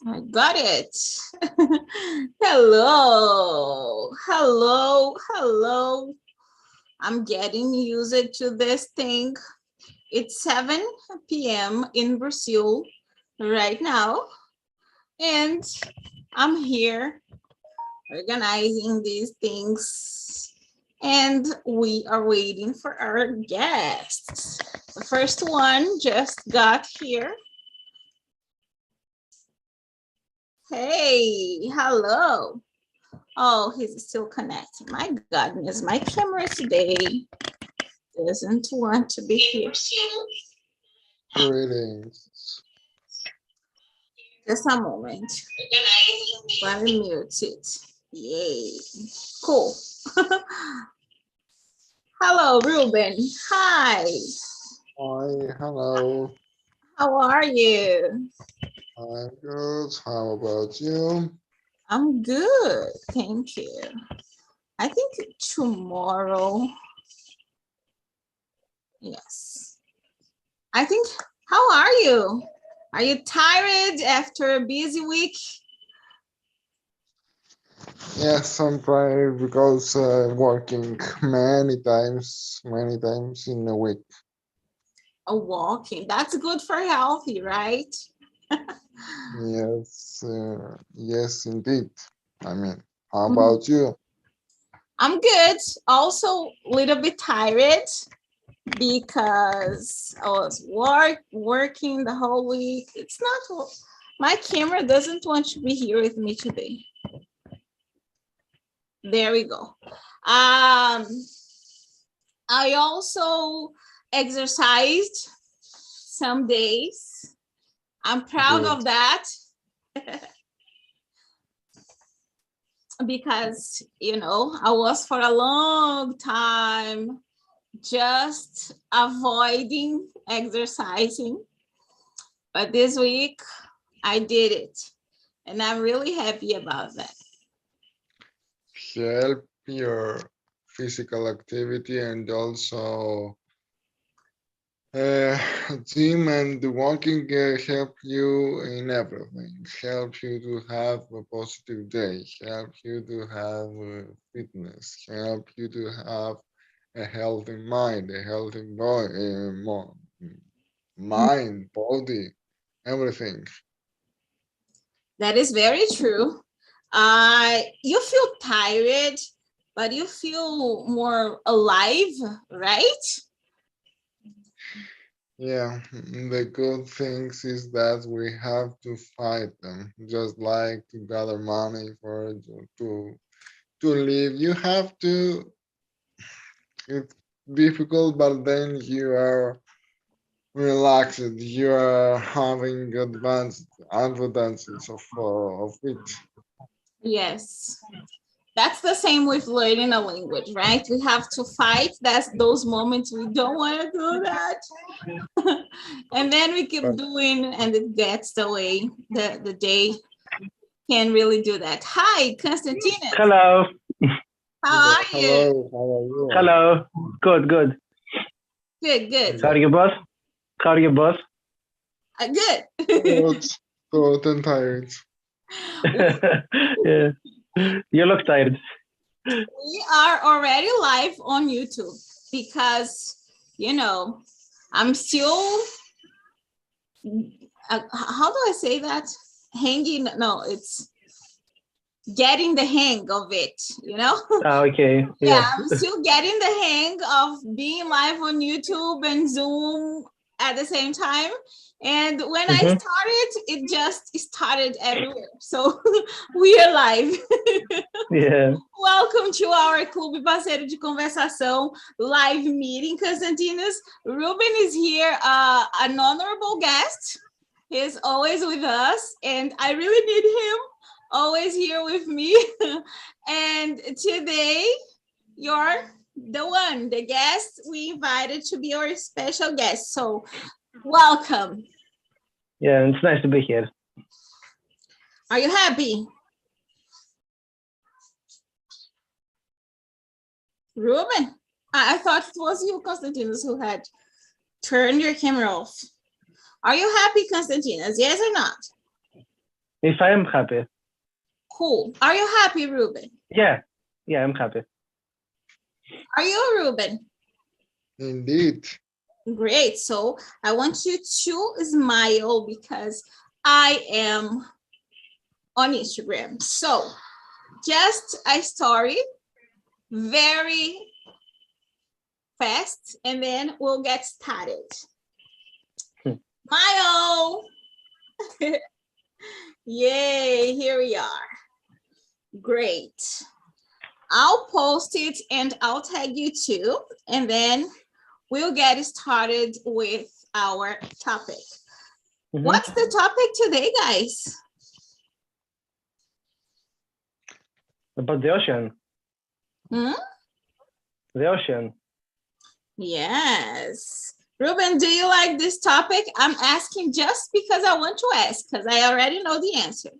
I got it. Hello, hello, hello. I'm getting used to this thing. It's 7 p.m. in Brazil right now, and I'm here organizing these things, and we are waiting for our guests. The first one just got here. Hey, hello. Oh, he's still connecting. My goodness, my camera today doesn't want to be here. Greetings. Just a moment. Let me mute it. Yay. Cool. Hello, Ruben. Hi. Hi, hello. How are you? I'm good. How about you? I'm good. Thank you. I think tomorrow. Yes. I think, how are you? Are you tired after a busy week? Yes, I'm tired because working many times in a week. Walking. That's good for healthy, right? Yes, yes, indeed. I mean, how about you? I'm good. Also, a little bit tired because I was working the whole week. It's not, my camera doesn't want to be here with me today. There we go. I also exercised some days. I'm proud of that. Because, I was for a long time just avoiding exercising. But this week, I did it. And I'm really happy about that. Help your physical activity and also gym and walking help you in everything. Help you to have a positive day. Help you to have fitness. Help you to have a healthy mind, a healthy mind, body, everything. That is very true. You feel tired, but you feel more alive, right? Yeah, the good things is that we have to fight them, just like to gather money for to live. You have to. It's difficult, but then you are relaxed. You are having advantages of it. Yes. That's the same with learning a language, right? We have to fight. That's those moments we don't want to do that. And then we keep But doing, and it gets the way the day can really do that. Hi, Konstantinos. Hello. How are you? hello, how are you? Hello. Good, good. Good, good. How are you, boss? How are you, boss? Good. Good, good and tired. Yeah. You look tired. We are already live on YouTube because, I'm still, how do I say that? Hanging, no, it's getting the hang of it, Okay. Yeah, Yeah. I'm still getting the hang of being live on YouTube and Zoom at the same time. And when I started, it just started everywhere. So we are live. Yeah. Welcome to our Clube Parceiro de Conversação live meeting, Konstantinos. Ruben is here, an honorable guest. He's always with us, and I really need him always here with me. And today, you're the one, the guest we invited to be our special guest. So welcome. Yeah, it's nice to be here. Are you happy? Ruben, I thought it was you, Konstantinos, who had turned your camera off. Are you happy, Konstantinos? Yes or not? If I am happy. Cool. Are you happy, Ruben? Yeah, I'm happy. Are you, Ruben? Indeed. Great. So I want you to smile because I am on Instagram. So just a story, very fast, and then we'll get started. Smile. Yay, here we are. Great. I'll post it and I'll tag you too, and then we'll get started with our topic. What's the topic today, guys? About the ocean. The ocean. Yes. Ruben, do you like this topic? I'm asking just because I want to ask, because I already know the answer.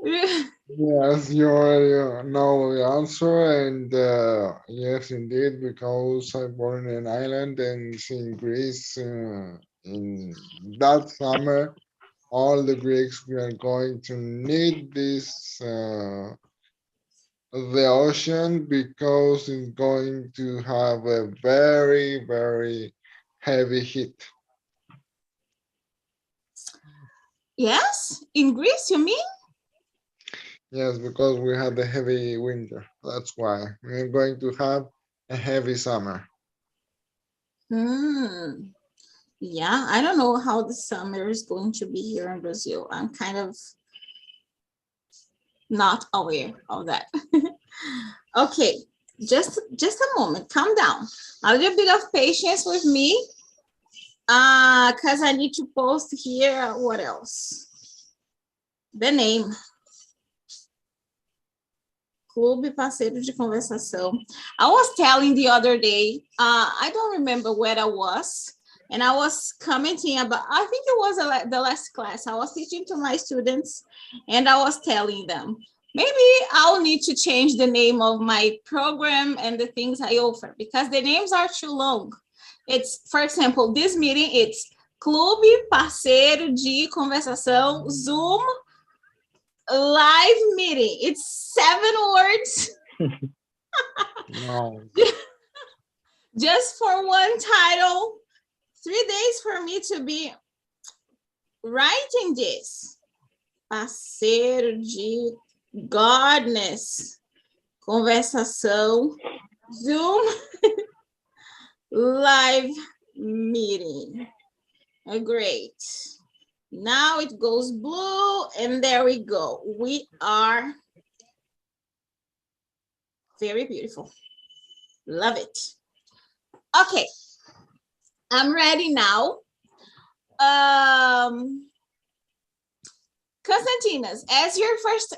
Yes, you already know the answer, and yes, indeed, because I'm born in an island and in Greece, in that summer, all the Greeks were going to need this the ocean because it's going to have a very, very heavy heat. Yes, in Greece, you mean? Yes, because we had a heavy winter. That's why we're going to have a heavy summer. Yeah, I don't know how the summer is going to be here in Brazil. I'm kind of not aware of that. Okay, just a moment, calm down. A little bit of patience with me, because I need to post here, what else? The name. Clube, Parceiro de Conversação. I was telling the other day, I don't remember where I was, and I was commenting about, I think it was the last class. I was teaching to my students, and I was telling them, maybe I'll need to change the name of my program and the things I offer, because the names are too long. It's, for example, this meeting, it's Clube, Parceiro de Conversação, Zoom, live meeting. It's 7 words. No. Just for one title. 3 days for me to be writing this. Parceiro de Godness. Conversação. Zoom. Live meeting. Great. Now it goes blue, and there we go. We are very beautiful. Love it. Okay, I'm ready now. Konstantinos, as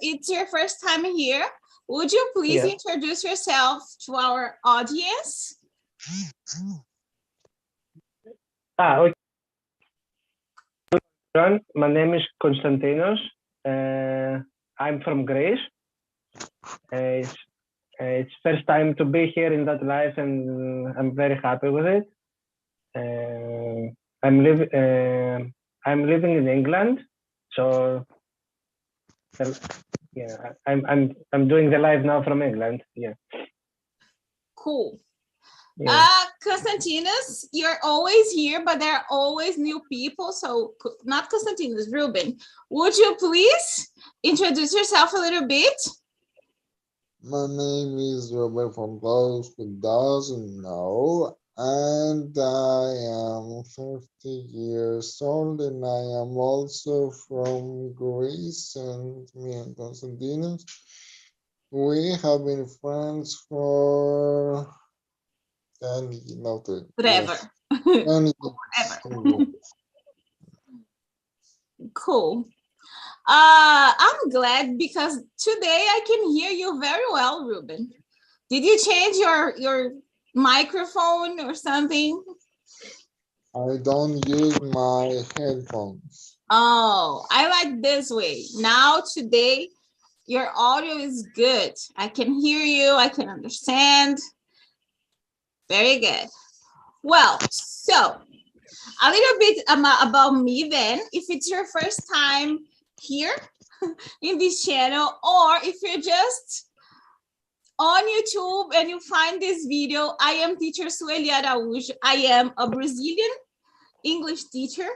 it's your first time here, would you please introduce yourself to our audience? Okay. My name is Konstantinos. I'm from Greece. It's first time to be here in that life, and I'm very happy with it. I'm living in England, so yeah, I'm doing the live now from England. Yeah. Cool. Yeah. Konstantinos, you're always here, but there are always new people. So not Konstantinos, Ruben. Would you please introduce yourself a little bit? My name is Ruben, from those who doesn't know, and I am 50 years old, and I am also from Greece, and me and Konstantinos, we have been friends for 10, Whatever. Yes. Whatever. Cool. I'm glad because today I can hear you very well, Ruben. Did you change your microphone or something? I don't use my headphones. Oh, I like this way. Now today, your audio is good. I can hear you. I can understand. Very good. Well, so a little bit about me then. If it's your first time here in this channel, or if you're just on YouTube and you find this video, I am teacher Sueli Araújo. I am a Brazilian English teacher,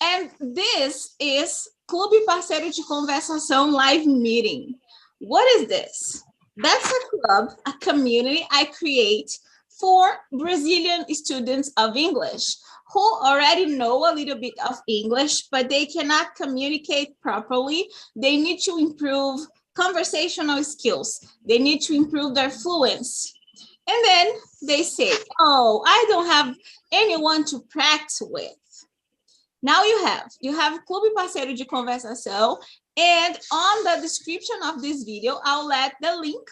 and this is Clube Parceiro de Conversação live meeting. What is this? That's a club, a community I create for Brazilian students of English who already know a little bit of English, but they cannot communicate properly. They need to improve conversational skills. They need to improve their fluency. And then they say, oh, I don't have anyone to practice with. Now you have Clube Parceiro de Conversação, and on the description of this video, I'll let the link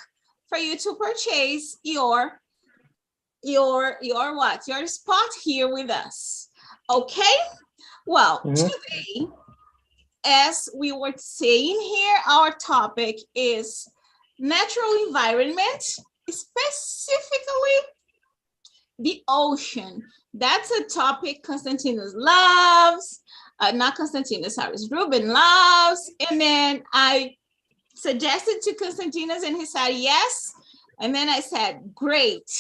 for you to purchase your spot here with us. Okay? Well, today, as we were saying here, our topic is natural environment, specifically the ocean. That's a topic Konstantinos loves, not Konstantinos, sorry, Ruben loves. And then I suggested to Konstantinos and he said yes. And then I said, great,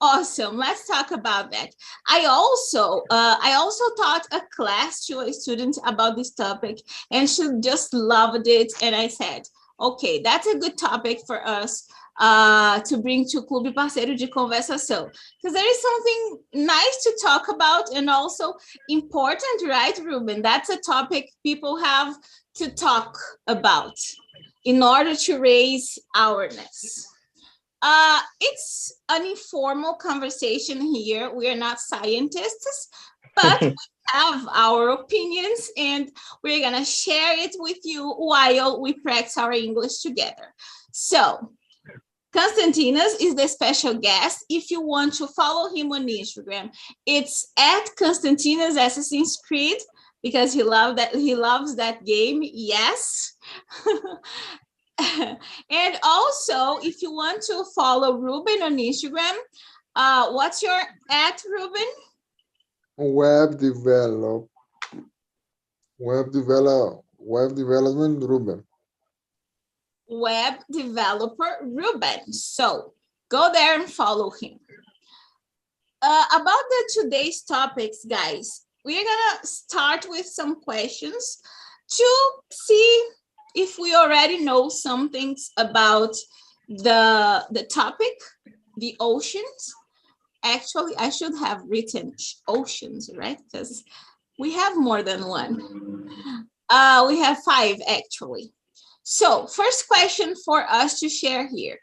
awesome, let's talk about that. I also taught a class to a student about this topic and she just loved it. And I said, okay, that's a good topic for us to bring to Clube Parceiro de Conversação, because there is something nice to talk about and also important, right, Ruben? That's a topic people have to talk about in order to raise awareness. It's an informal conversation here. We are not scientists, but we have our opinions and we're gonna share it with you while we practice our English together. So, Konstantinos is the special guest. If you want to follow him on Instagram, it's at Konstantinos Assassin's Creed, because he loves that game. Yes. And also, if you want to follow Ruben on Instagram, what's your at, Ruben? Web development Ruben. Web developer Ruben. So go there and follow him. About today's topics, guys, we're gonna start with some questions to see if we already know some things about the topic, the oceans. Actually, I should have written oceans, right? Because we have more than one. We have 5 actually. So first question for us to share here.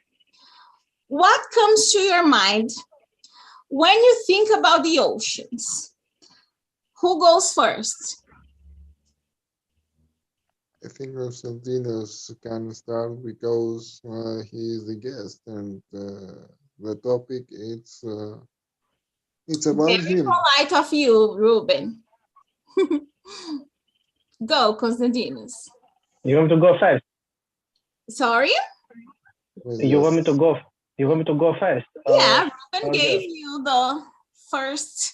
What comes to your mind when you think about the oceans? Who goes first? I think Konstantinos can start because he is the guest and the topic it's about Very him. polite of you, Ruben. Go, Konstantinos. You want to go first? Sorry? You want me to go? You want me to go first? Yeah, Ruben okay. gave you the first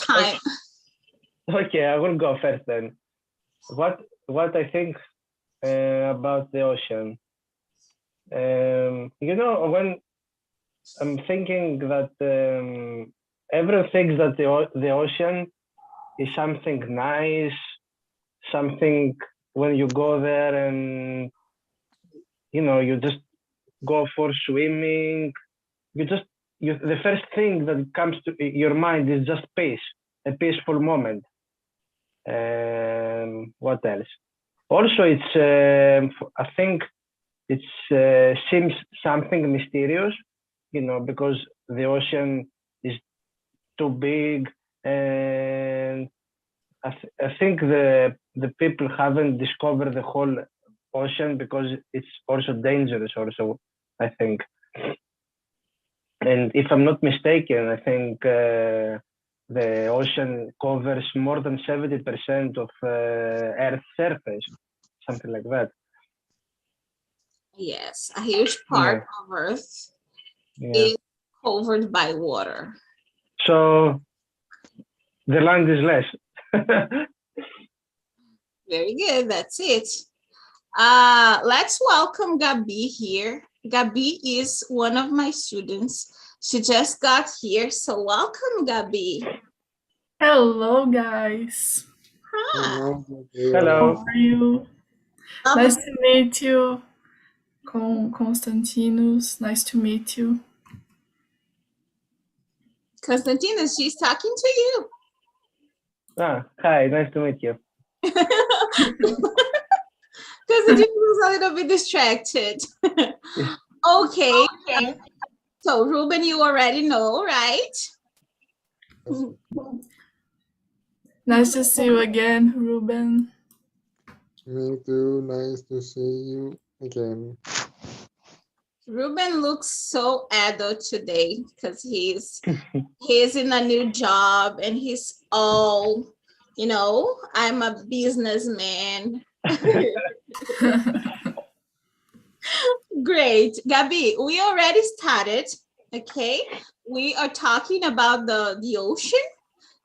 time. Okay, I will go first then. What I think about the ocean. You know, when I'm thinking that everyone thinks that the ocean is something nice, something when you go there and you know you just go for swimming. The first thing that comes to your mind is just peace, a peaceful moment. What else? Also, it's I think it seems something mysterious, you know, because the ocean is too big, and I think the people haven't discovered the whole ocean because it's also dangerous. Also, I think, and if I'm not mistaken, I think the ocean covers more than 70% of Earth's surface, something like that. Yes, a huge part of Earth is covered by water. So the land is less. Very good. That's it. Let's welcome Gabi here. Gabi is one of my students. She just got here, so welcome, Gabi. Hello, guys. Hi. Hello, How Hello. are you? Nice to meet you, Konstantinos. Nice to meet you. Konstantinos, she's talking to you. Hi, nice to meet you. Konstantinos was a little bit distracted. Okay. So, Ruben, you already know, right? Nice to see you again, Ruben. Me too. Nice to see you again. Ruben looks so adult today because he's in a new job and he's all, I'm a businessman. Great. Gabi, we already started, okay? We are talking about the ocean,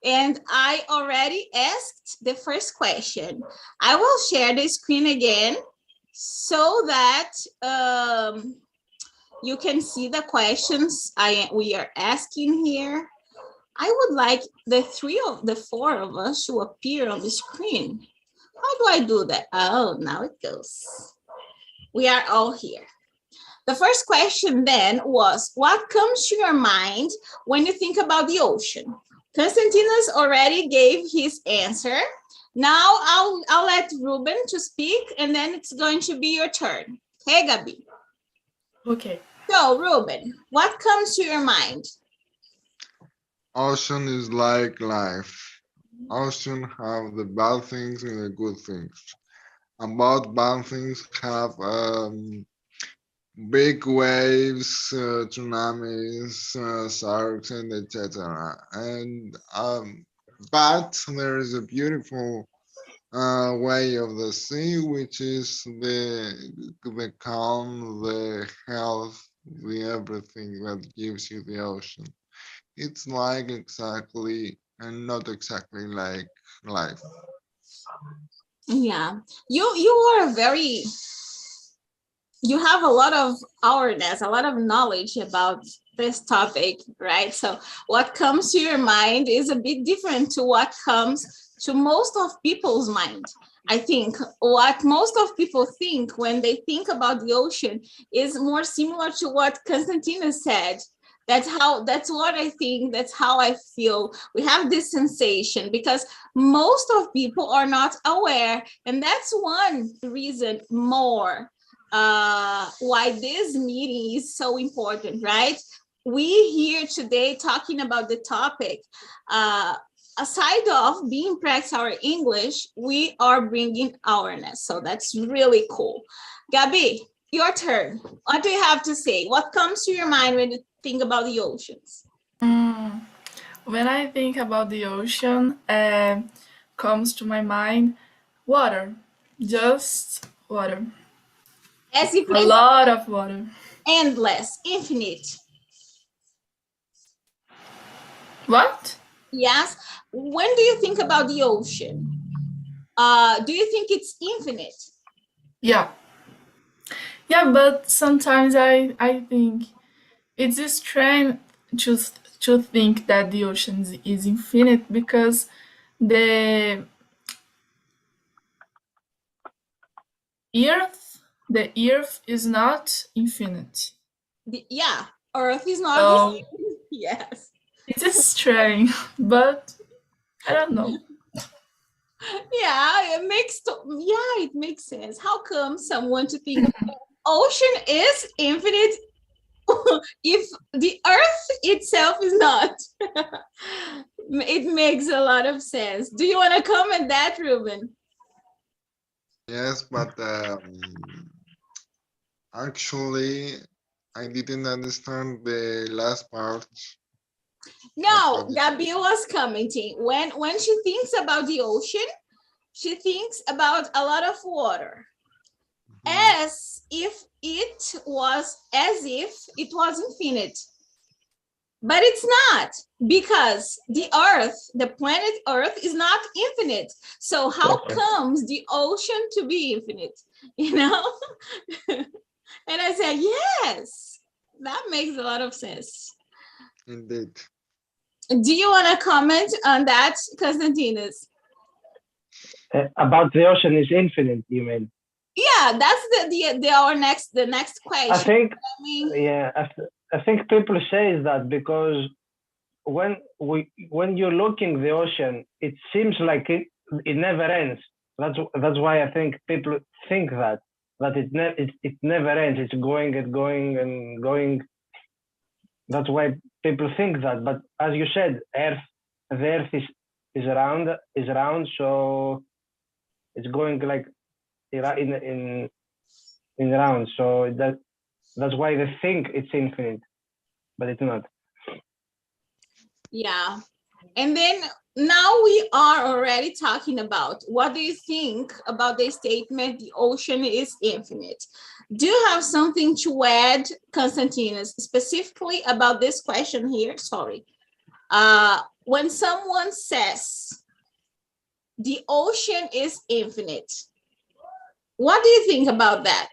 and I already asked the first question. I will share the screen again so that you can see the questions we are asking here. I would like the four of us to appear on the screen. How do I do that? Oh, now it goes. We are all here. The first question then was, what comes to your mind when you think about the ocean? Konstantinos already gave his answer. Now I'll let Ruben to speak, and then it's going to be your turn. Hey, Gabi. Okay. So, Ruben, what comes to your mind? Ocean is like life. Ocean have the bad things and the good things. About bad things have big waves, tsunamis, sharks, and etc. And but there is a beautiful way of the sea, which is the calm, the health, the everything that gives you the ocean. It's like exactly and not exactly like life. Yeah, you are you have a lot of awareness, a lot of knowledge about this topic, right? So what comes to your mind is a bit different to what comes to most of people's mind. I think what most of people think when they think about the ocean is more similar to what Konstantinos said. That's what I think, that's how I feel. We have this sensation because most of people are not aware, and that's one reason more why this meeting is so important, right? We here today talking about the topic. Aside of being practice our English, we are bringing awareness. So that's really cool. Gabi, your turn. What do you have to say? What comes to your mind when you think about the oceans? When I think about the ocean, comes to my mind water. Just water. As if A lot of water. endless, infinite. What? Yes. When do you think about the ocean? Do you think it's infinite? Yeah. Yeah, but sometimes I think it's strange to think that the ocean is infinite because the earth is not infinite. Yeah, Earth is not So infinite. Yes. it's strange, but I don't know. Yeah, it makes sense. How come someone to think ocean is infinite if the earth itself is not? It makes a lot of sense. Do you want to comment that, Ruben? Yes, but actually, I didn't understand the last part. No, Gabi was commenting. When she thinks about the ocean, she thinks about a lot of water. As if it was infinite. But it's not, because the Earth, the planet Earth, is not infinite. So how comes the ocean to be infinite? You know? And I said, yes, that makes a lot of sense. Indeed. Do you want to comment on that, Konstantinos? About the ocean is infinite, you mean? Yeah, that's the next question. I think, I mean, yeah, I think people say that because when you're looking the ocean, it seems like it never ends. That's why I think people think that it never ends. It's going and going and going. That's why people think that. But as you said, the Earth is round, so it's going like in round. So that's why they think it's infinite, but it's not. yeah. And then now we are already talking about, what do you think about the statement, the ocean is infinite? Do you have something to add, Konstantinos, specifically about this question here? Sorry. When someone says the ocean is infinite, what do you think about that?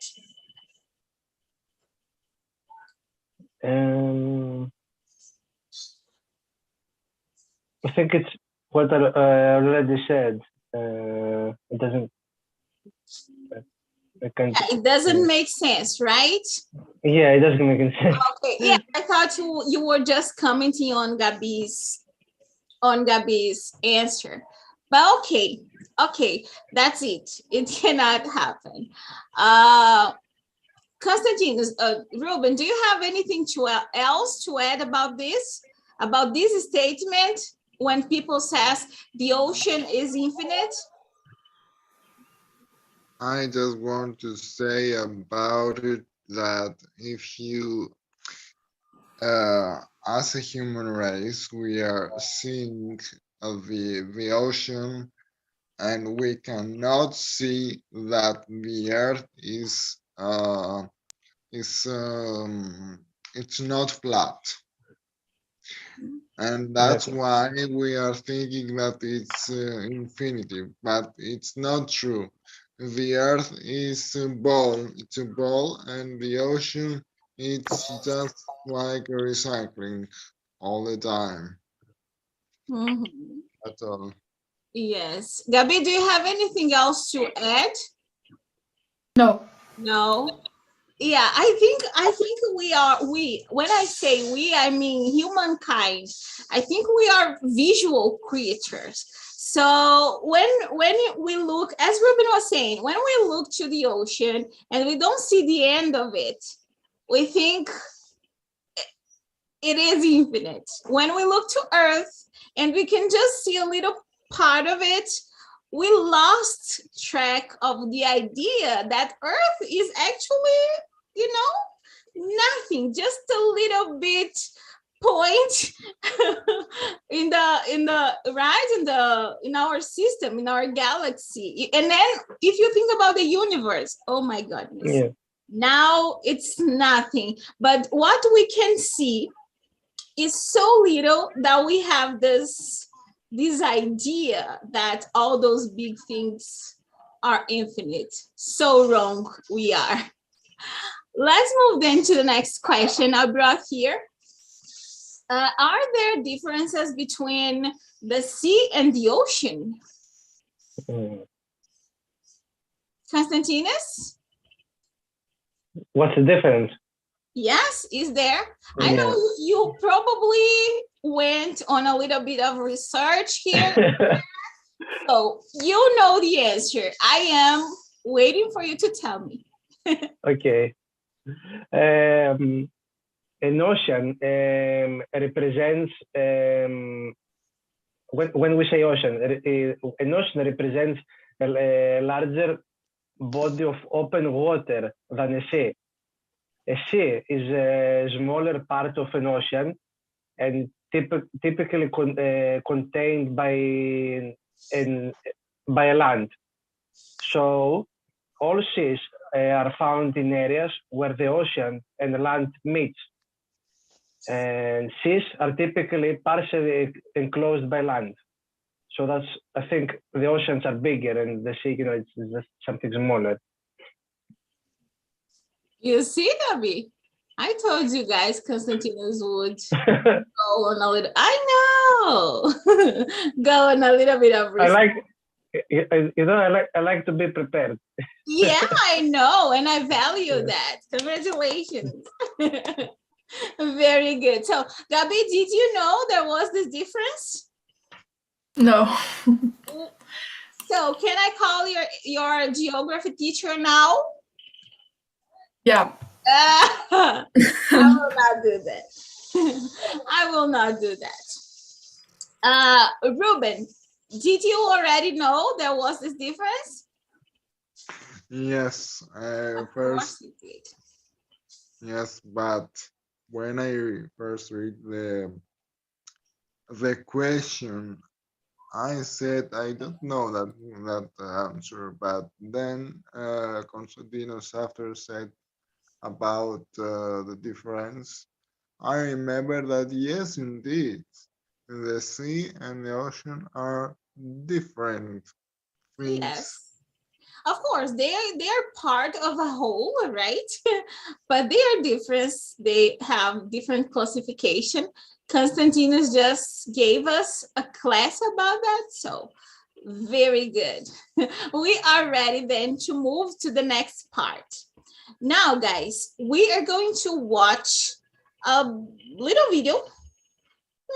I think it's what I already said. It doesn't. It doesn't make sense, right? Yeah, it doesn't make any sense. Okay. Yeah, I thought you were just commenting on Gabi's answer. But okay, that's it. It cannot happen. Konstantinos, Ruben, do you have anything else to add about this statement when people says the ocean is infinite? I just want to say about it that if you, as a human race, we are seeing the ocean, and we cannot see that the Earth is it's not flat. And that's why we are thinking that it's infinity, but it's not true. The Earth is a ball, it's a ball, and the ocean, it's just like a recycling all the time. Mm-hmm. That's all. Yes. Gabi, do you have anything else to add? No. Yeah, I think we, when I say we, I mean humankind. I think we are visual creatures. So when we look, as Ruben was saying, when we look to the ocean and we don't see the end of it, we think it is infinite. When we look to Earth and we can just see a little part of it, we lost track of the idea that Earth is actually, nothing, just a little bit point in our system, in our galaxy. And then if you think about the universe, oh my goodness, yeah. Now it's nothing. But what we can see is so little that we have this idea that all those big things are infinite. So wrong we are. Let's move then to the next question I brought here. Are there differences between the sea and the ocean? Konstantinos? What's the difference? Yes, is there? Yeah. I know you probably went on a little bit of research here. So you know the answer. I am waiting for you to tell me. Okay. An ocean represents, when we say ocean, an ocean represents a larger body of open water than a sea. A sea is a smaller part of an ocean and typically contained by a land. So all seas are found in areas where the ocean and the land meets. and seas are typically partially enclosed by land. So that's, I think the oceans are bigger and the sea, it's just something smaller. You see, Gabi? I told you guys Konstantinos would go on a little, I know, go on a little bit of research. I like to be prepared. Yeah, I know, and I value that. Congratulations. Very good. So, Gabi, did you know there was this difference? No. So, can I call your geography teacher now? Yeah. I will not do that. I will not do that. Ruben, did you already know there was this difference? Yes, first. Yes, but when I first read the question, I said I don't know that answer, but then Konstantinos after said about the difference. I remember that yes, indeed, the sea and the ocean are different things. Yes. Of course, they are part of a whole, right? But they are different. They have different classification. Konstantinos just gave us a class about that, so very good. We are ready then to move to the next part. Now, guys, we are going to watch a little video.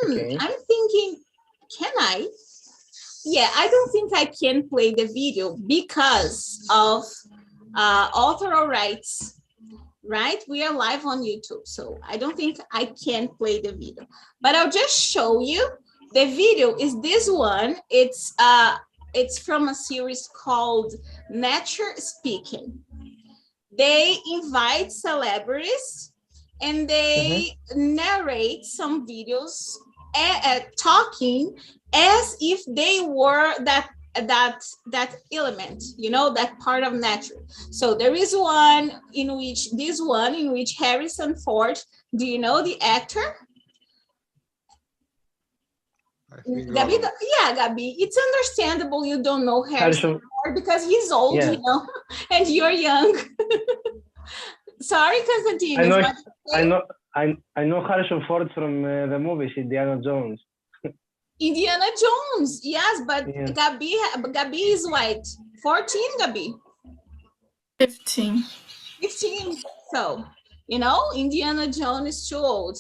Okay. I'm thinking, can I? Yeah, I don't think I can play the video because of author rights, right? We are live on YouTube, so I don't think I can play the video. But I'll just show you. The video is this one. It's from a series called Nature Speaking. They invite celebrities and they narrate some videos talking as if they were that element, that part of nature. So there is one in which Harrison Ford, do you know the actor? Gabi, yeah, Gabi, it's understandable you don't know Harrison Ford because he's old, and you're young. Sorry, Konstantinos. I know Harrison Ford from the movies Indiana Jones. Indiana Jones, yes, but Gabi is what? 14, Gabi? 15. 15. So, Indiana Jones is too old.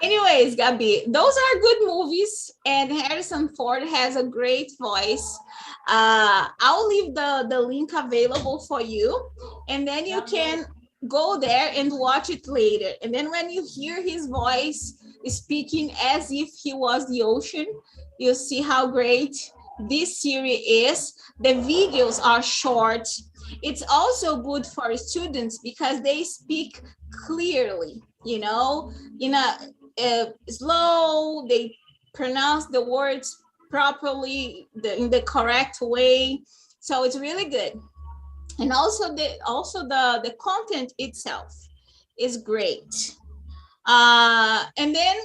Anyways, Gabi, those are good movies, and Harrison Ford has a great voice. I'll leave the link available for you, and then you can go there and watch it later. And then when you hear his voice speaking as if he was the ocean, you'll see how great this series is. The videos are short. It's also good for students because they speak clearly, in a slow, they pronounce the words properly in the correct way. So it's really good. And also the content itself is great. And then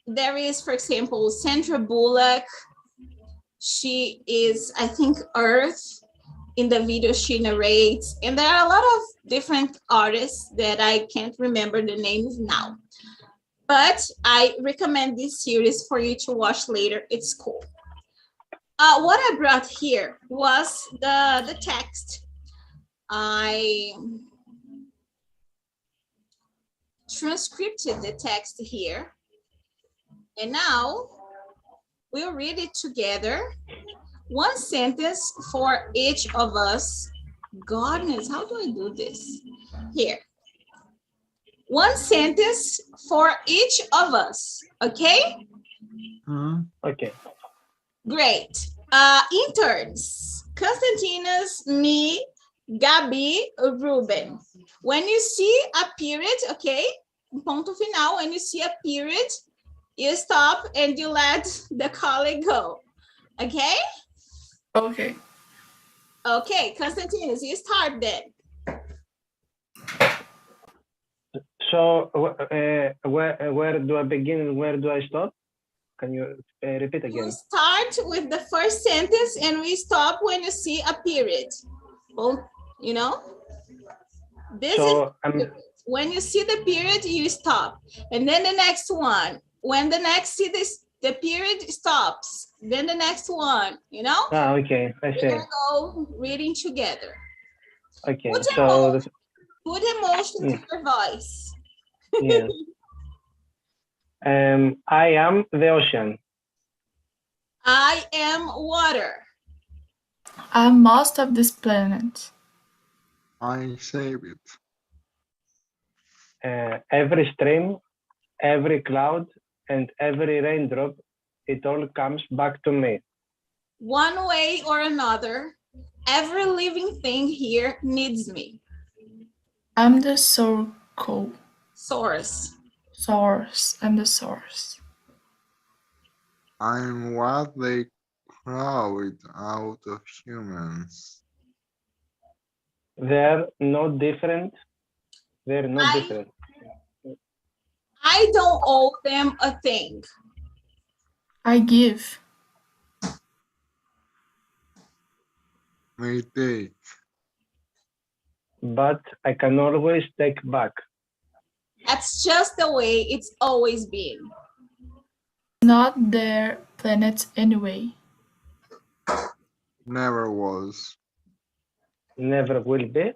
there is, for example, Sandra Bullock. She is, I think, Earth in the video she narrates. And there are a lot of different artists that I can't remember the names now. But I recommend this series for you to watch later. It's cool. What I brought here was the text. I transcribed the text here. And now we'll read it together. One sentence for each of us. Goodness, how do I do this? Here. One sentence for each of us, okay? Okay. Great. Interns, Konstantinos, me, Gabi, Ruben. When you see a period, okay? Ponto final, when you see a period, you stop and you let the colleague go, okay? Okay. Okay, Konstantinos, you start then. So where do I begin and where do I stop? Can you repeat You again? start with the first sentence and we stop when you see a period. Well, you know, this So is when you see the period, you stop. And then the next one, when the next see this, the period stops. Then the next one, you know? Okay, I We're see. gonna go reading together. Okay, Put so put emotion to your voice. yeah. I am the ocean. I am water. I'm most of this planet. I save it. Every stream, every cloud, and every raindrop, it all comes back to me. One way or another, every living thing here needs me. I'm the circle. Source. Source. I'm the source. I'm what they crowd out of humans. They're not different. They're not different. I don't owe them a thing. I give. May take. But I can always take back. That's just the way it's always been. Not their planet anyway. Never was. Never will be.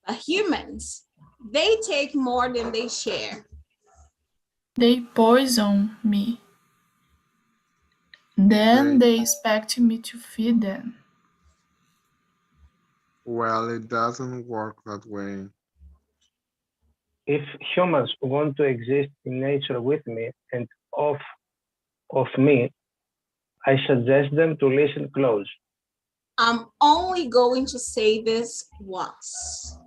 The humans, they take more than they share. They poison me. Then they expect me to feed them. Well, it doesn't work that way. If humans want to exist in nature with me and of me, I suggest them to listen close. I'm only going to say this once.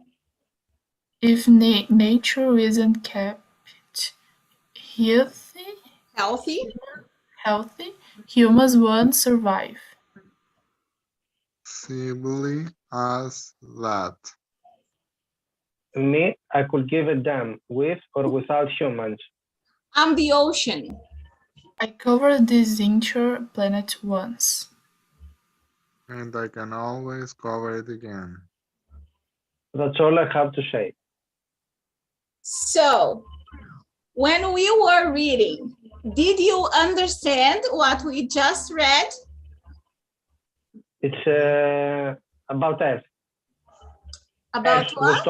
If nature isn't kept healthy, humans won't survive. Simply as that. Me, I could give a damn with or without humans. I'm the ocean. I covered this entire planet once. And I can always cover it again. That's all I have to say. So, when we were reading, did you understand what we just read? It's about Earth. About what?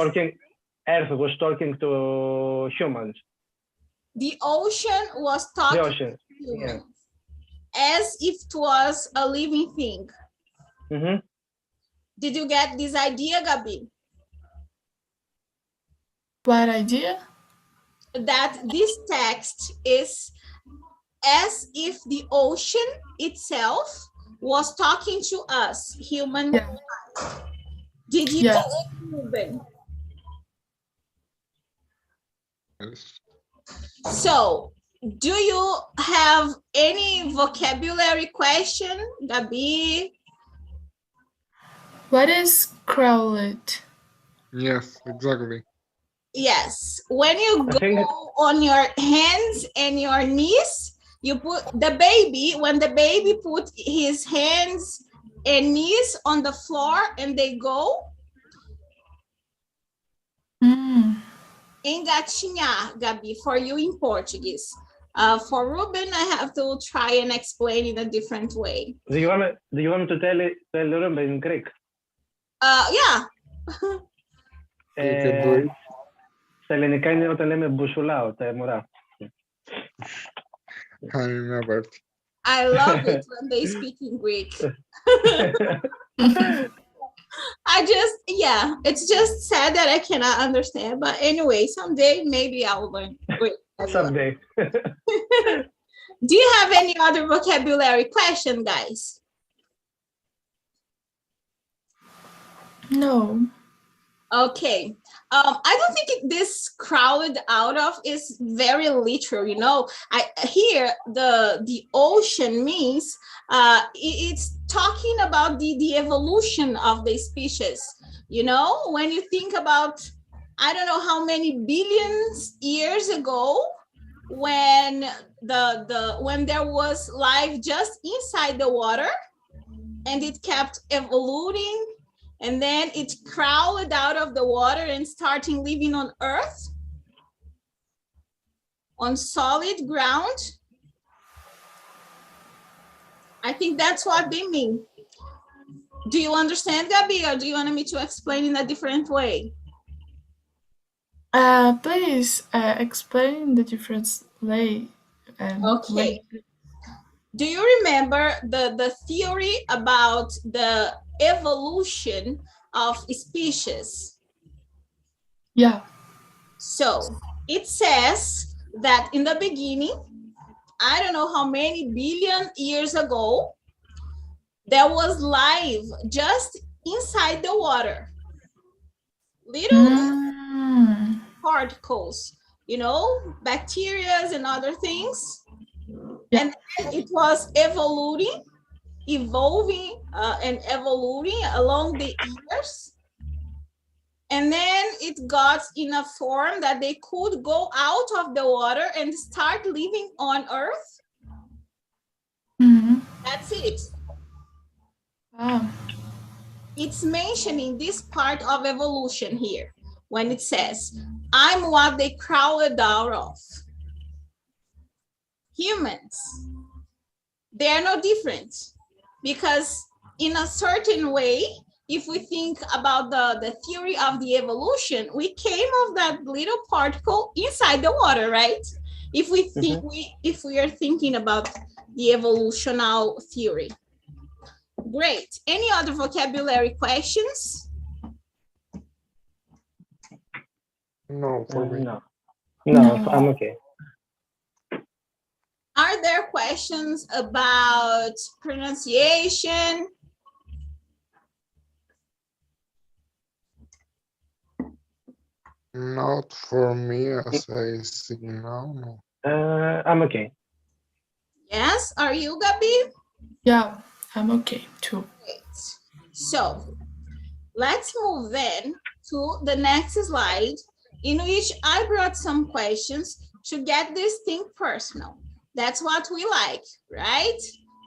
Earth was talking to humans. The ocean was talking to humans, as if it was a living thing. Mm-hmm. Did you get this idea, Gabi? What idea? That this text is as if the ocean itself was talking to us, human. Yeah. Did you Yeah. Ruben? Yes. So, do you have any vocabulary question, Gabi? What is crowded? Yes, exactly. Yes, when you go on your hands and your knees, you put the baby, when the baby put his hands and knees on the floor and they go, engatinhar, Gabi, for you in Portuguese. For Ruben, I have to try and explain in a different way. Do you want to tell Ruben in Greek? Yeah. You can do it. Στα ελληνικά είναι όταν λέμε μπουσουλάω τα μωρά. I remember. I love it when they speak in Greek. It's just sad that I cannot understand. But anyway, someday maybe I'll learn Greek. Someday. Do you have any other vocabulary question, guys? No. Okay. I don't think this crowd out of is very literal, you know. Here the ocean means it's talking about the evolution of the species, you know. When you think about I don't know how many billions years ago, when when there was life just inside the water, and it kept evolving, and then it crawled out of the water and starting living on Earth, on solid ground. I think that's what they mean. Do you understand, Gabi, or do you want me to explain in a different way? Please explain the difference way. Okay. Do you remember the theory about the evolution of species? Yeah. So it says that in the beginning, I don't know how many billion years ago, there was life just inside the water. Little particles, you know, bacteria and other things. Yeah. And then it was evolving along the years. And then it got in a form that they could go out of the water and start living on Earth. That's it. Wow. It's mentioning this part of evolution here when it says, I'm what they crawled out of. Humans, they are no different, because in a certain way, if we think about the theory of the evolution, we came of that little particle inside the water, right? If we think if we are thinking about the evolutional theory. Great. Any other vocabulary questions? No, for me. No, I'm okay. Are there questions about pronunciation? Not for me, as I see now, no. I'm okay. Yes, are you, Gabi? Yeah, I'm okay too. Great. So let's move then to the next slide, in which I brought some questions to get this thing personal. That's what we like, right?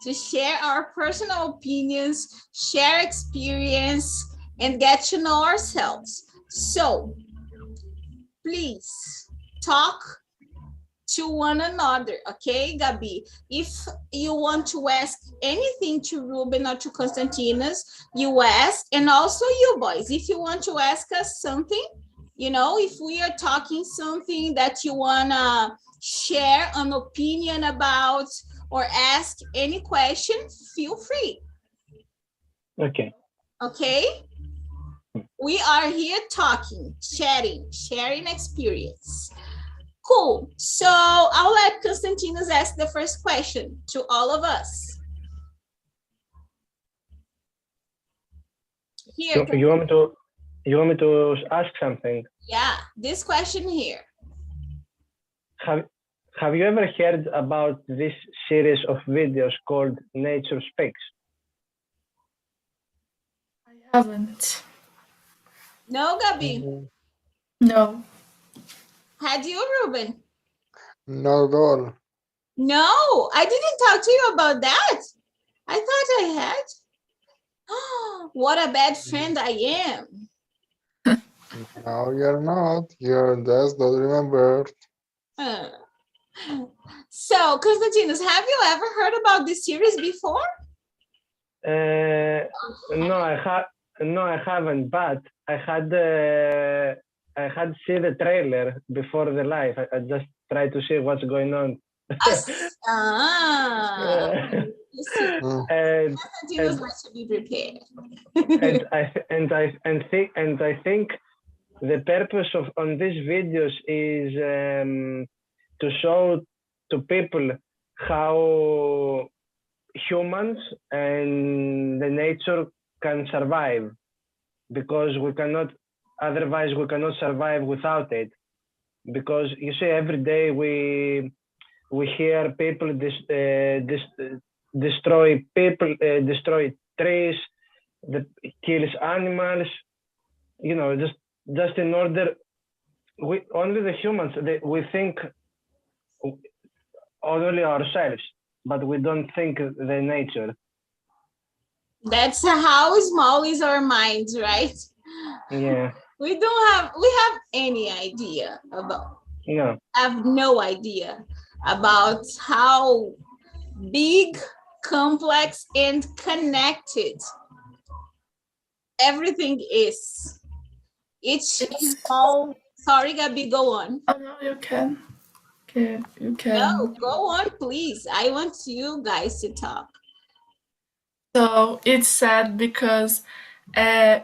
To share our personal opinions, share experience, and get to know ourselves. So please talk to one another, okay, Gabi? If you want to ask anything to Ruben or to Konstantinos, you ask, and also you boys, if you want to ask us something, you know, if we are talking something that you wanna share an opinion about or ask any question, feel free. Okay. Okay? We are here talking, chatting, sharing experience. Cool. So I'll let Konstantinos ask the first question to all of us. Here. You want me to ask something? Yeah, this question here. Have you ever heard about this series of videos called Nature Speaks? I haven't. No, Gabi? No. Had you, Ruben? Not at all. No, I didn't talk to you about that. I thought I had. Oh, what a bad friend I am. No, you're not. You just don't remember. So, Konstantinos, have you ever heard about this series before? No, I haven't. But I had seen the trailer before the live. I just tried to see what's going on. You see, Konstantinos likes to be prepared. and I think the purpose on these videos is to show to people how humans and the nature can survive, because otherwise we cannot survive without it. Because you see, every day we hear people destroy trees, kills animals, you know, just in order only the humans, we think only ourselves, but we don't think the nature. That's how small is our minds, right? Yeah. We have any idea about, No. have no idea about how big, complex, and connected everything is. Each small, sorry, Gabi, go on. Oh, no, you can. Okay, you can. No, go on, please. I want you guys to talk. So it's sad because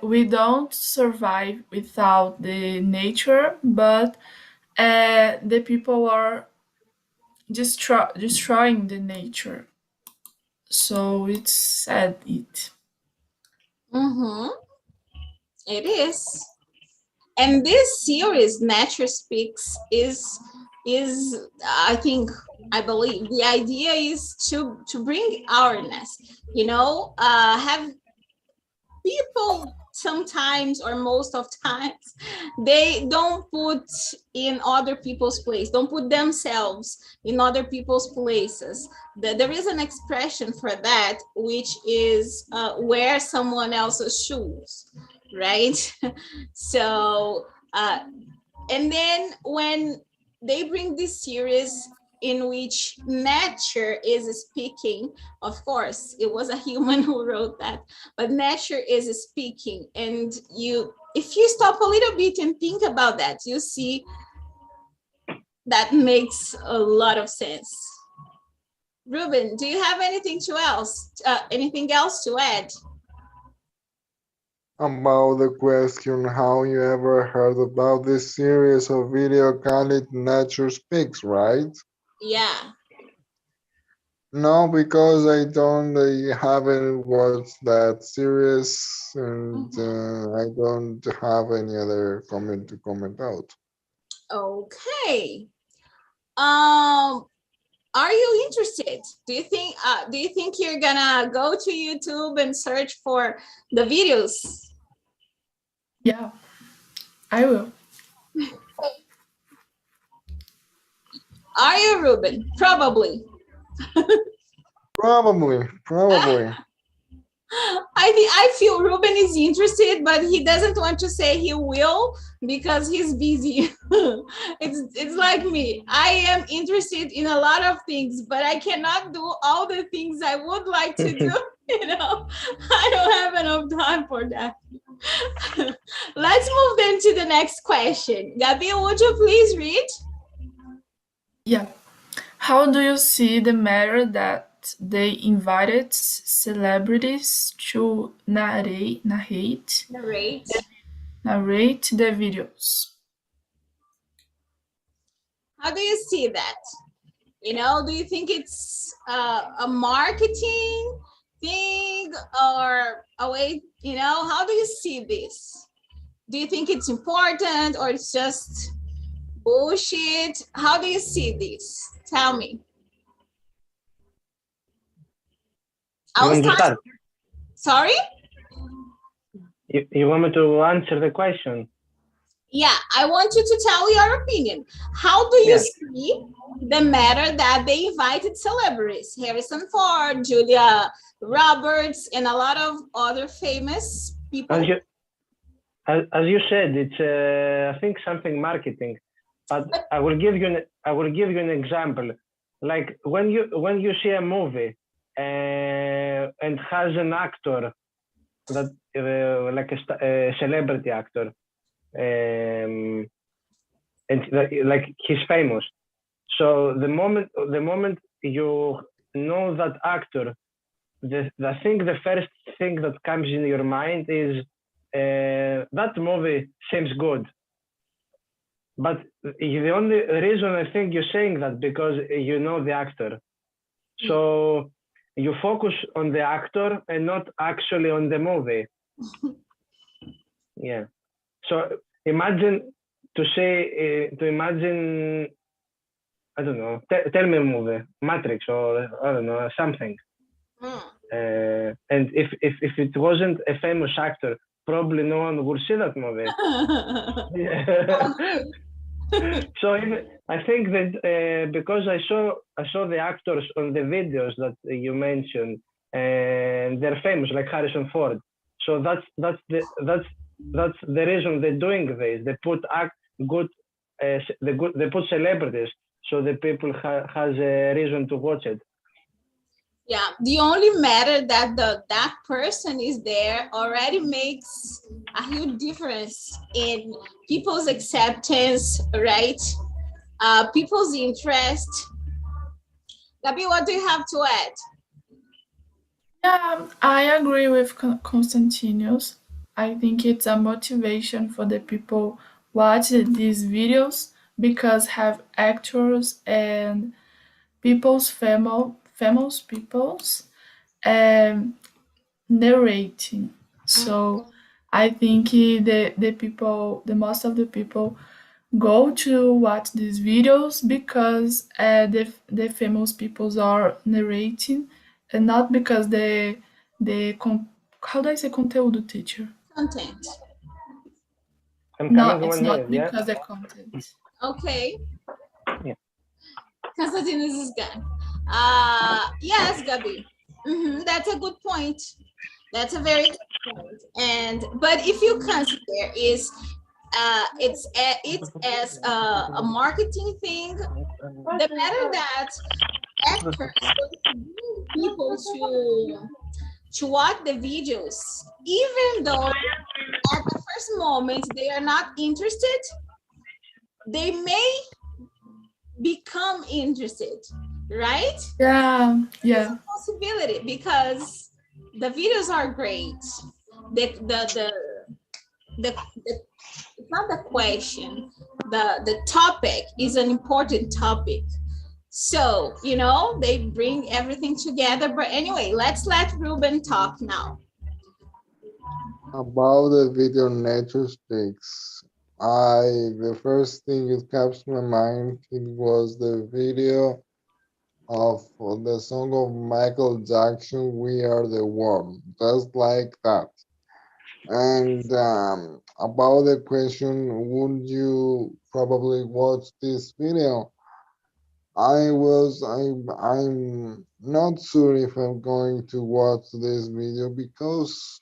we don't survive without the nature, but the people are destroying the nature. So it's sad. Mm-hmm. It is. And this series, Nature Speaks, is I believe the idea is to bring awareness, have people sometimes or most of times they don't put in other people's place, don't put themselves in other people's places. There is an expression for that, which is wear someone else's shoes, right? So and then when they bring this series in which nature is speaking, of course it was a human who wrote that, but nature is speaking, and if you stop a little bit and think about that, you see that makes a lot of sense. Ruben, do you have anything else to add About the question, how you ever heard about this series of video called Nature Speaks, right? Yeah. No, because I haven't watched that series, and I don't have any other comment to comment out. Okay. Are you interested? Do you think you're gonna go to YouTube and search for the videos? Yeah, I will. Are you, Ruben? Probably. Probably. I feel Ruben is interested, but he doesn't want to say he will because he's busy. It's like me. I am interested in a lot of things, but I cannot do all the things I would like to do. I don't have enough time for that. Let's move then to the next question. Gabi, would you please read? Yeah. How do you see the matter that they invited celebrities to narrate the videos? How do you see that? Do you think it's a marketing thing or a way, how do you see this? Do you think it's important or it's just bullshit? How do you see this? Tell me. Start. Sorry? You want me to answer the question? Yeah, I want you to tell your opinion. How do you see the matter that they invited celebrities? Harrison Ford, Julia Roberts, and a lot of other famous people. As you said, it's I think something marketing. But I will give you an example. Like when you see a movie and has an actor that like a celebrity actor, and like he's famous. So the moment you know that actor, the first thing that comes in your mind is that movie seems good. But the only reason I think you're saying that because you know the actor. So you focus on the actor and not actually on the movie. Yeah. So imagine I don't know, tell me a movie, Matrix or I don't know, something. And if it wasn't a famous actor, probably no one would see that movie. So I think that because I saw the actors on the videos that you mentioned, and they're famous, like Harrison Ford. So that's the reason they're doing this. They put they put celebrities, so the people has a reason to watch it. Yeah, the only matter that that person is there already makes a huge difference in people's acceptance, right? People's interest. Gabi, what do you have to add? Yeah, I agree with Konstantinos. I think it's a motivation for the people watch these videos because have actors and famous peoples narrating. So I think the most of the people go to watch these videos because the famous peoples are narrating and not because how do I say conteúdo, teacher? Content. No, it's not because the content. Okay. Yeah. Konstantinos is gone. Yes, Gabi. That's a good point. That's a very good point. But if you consider it's as a marketing thing, the matter that actors bring people to watch the videos, even though at the first moment they are not interested, they may become interested, right? Yeah. It's a possibility because the videos are great. It's not the question. The topic is an important topic. So, they bring everything together. But anyway, let's let Ruben talk now. About the video nature sticks, the first thing that comes to my mind, it was the video of the song of Michael Jackson, "We Are the World," just like that. And about the question, would you probably watch this video? I'm not sure if I'm going to watch this video because